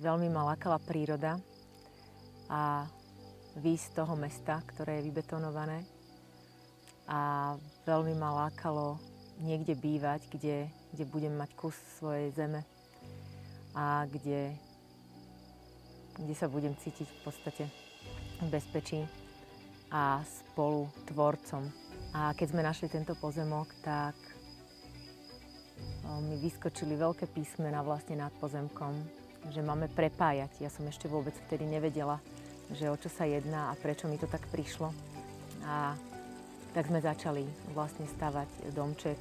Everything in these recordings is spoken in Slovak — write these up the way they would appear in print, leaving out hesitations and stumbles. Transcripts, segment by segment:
veľmi ma lákala príroda a výjsť z toho mesta, ktoré je vybetonované. A veľmi ma lákalo niekde bývať, kde budem mať kus svojej zeme a kde sa budem cítiť v podstate v bezpečí a spolu tvorcom. A keď sme našli tento pozemok, tak mi vyskočili veľké písmená vlastne nad pozemkom, že máme prepájať. Ja som ešte vôbec vtedy nevedela, že o čo sa jedná a prečo mi to tak prišlo. A tak sme začali vlastne stavať domček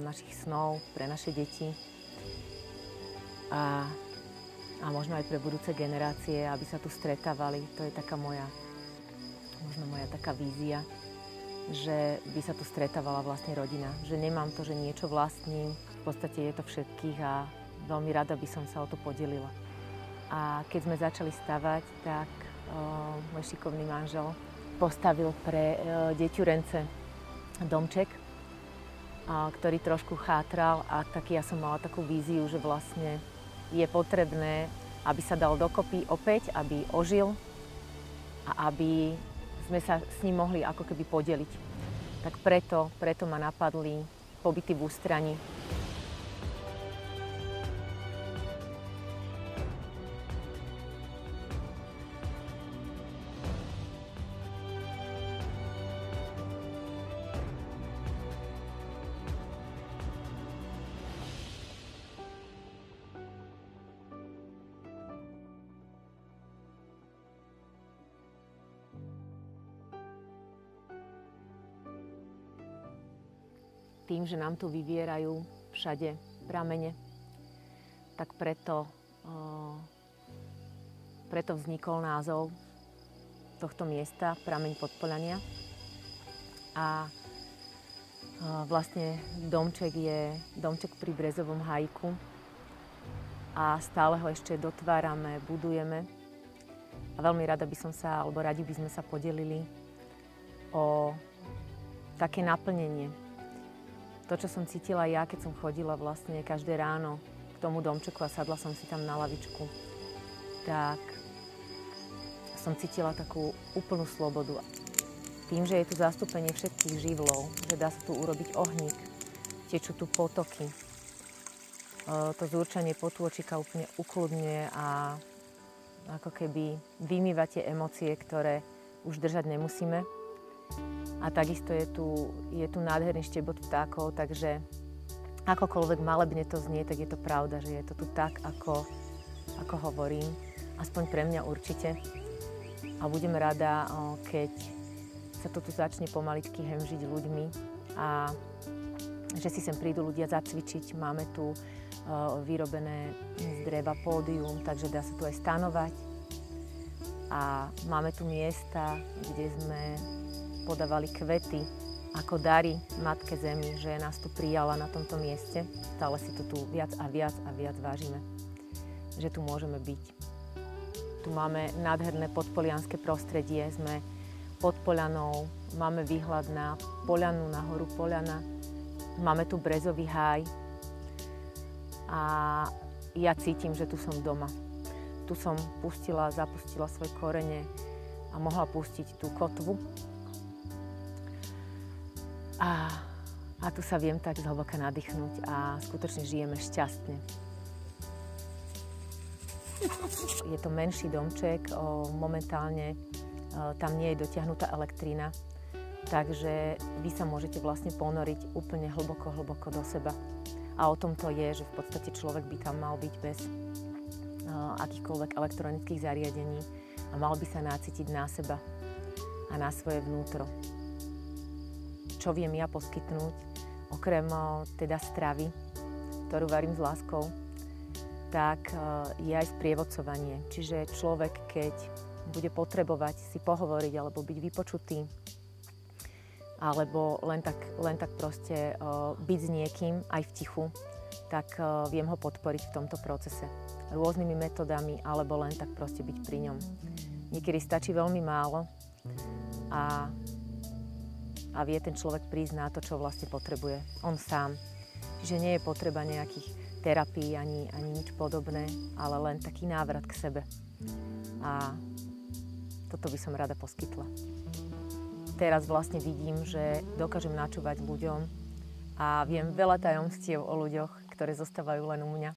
našich snov pre naše deti a možno aj pre budúce generácie, aby sa tu stretávali. To je taká moja taká vízia, že by sa tu stretávala vlastne rodina. Že nemám to, že niečo vlastním, v podstate je to všetkých a veľmi rada by som sa o to podelila. A keď sme začali stavať, tak môj šikovný manžel postavil pre deťurence domček, ktorý trošku chátral a tak ja som mala takú víziu, že vlastne je potrebné, aby sa dal dokopy opäť, aby ožil a aby sme sa s ním mohli ako keby podeliť. Tak preto ma napadli pobyty v ústraní. Tým, že nám tu vyvierajú všade pramene, tak preto vznikol názov tohto miesta Prameň Podpoľania. A vlastne domček je domček pri Brezovom hajku a stále ho ešte dotvárame, budujeme. A veľmi rada by som sa, alebo radi by sme sa podelili o také naplnenie. To, čo som cítila ja, keď som chodila vlastne každé ráno k tomu domčeku a sadla som si tam na lavičku, tak som cítila takú úplnú slobodu. Tým, že je tu zastúpenie všetkých živlov, že dá sa tu urobiť ohník, tečú tu potoky, to zúrčanie potôčika úplne ukludňuje a ako keby vymýva tie emócie, ktoré už držať nemusíme. A takisto je tu nádherný štebot vtákov, takže akokoľvek malebne to znie, tak je to pravda, že je to tu tak, ako hovorím. Aspoň pre mňa určite. A budem rada, keď sa to tu začne pomaličky hemžiť ľuďmi a že si sem prídu ľudia zacvičiť. Máme tu vyrobené z dreva pódium, takže dá sa tu aj stanovať. A máme tu miesta, kde sme podávali kvety ako dary Matke Zemi, že nás tu prijala na tomto mieste. Stále si to tu viac a viac vážime, že tu môžeme byť. Tu máme nádherné podpolianské prostredie, sme pod Poľanou, máme výhľad na Poľanu, na horu Poľana, máme tu Brezový háj a ja cítim, že tu som doma. Tu som zapustila svoje korene a mohla pustiť tú kotvu. A tu sa viem tak zhlboka nadýchnúť a skutočne žijeme šťastne. Je to menší domček, momentálne tam nie je dotiahnutá elektrina, takže vy sa môžete vlastne ponoriť úplne hlboko do seba. A o tom to je, že v podstate človek by tam mal byť bez akýchkoľvek elektronických zariadení a mal by sa nácítiť na seba a na svoje vnútro. Čo viem ja poskytnúť, okrem teda stravy, ktorú varím s láskou, tak je aj sprievodcovanie. Čiže človek, keď bude potrebovať si pohovoriť alebo byť vypočutý, alebo len tak proste byť s niekým aj v tichu, tak viem ho podporiť v tomto procese rôznymi metodami, alebo len tak proste byť pri ňom. Niekedy stačí veľmi málo a vie ten človek prísť na to, čo vlastne potrebuje. On sám. Čiže nie je potreba nejakých terapii ani nič podobné, ale len taký návrat k sebe. A toto by som rada poskytla. Teraz vlastne vidím, že dokážem načúvať ľuďom a viem veľa tajomstiev o ľuďoch, ktoré zostávajú len u mňa.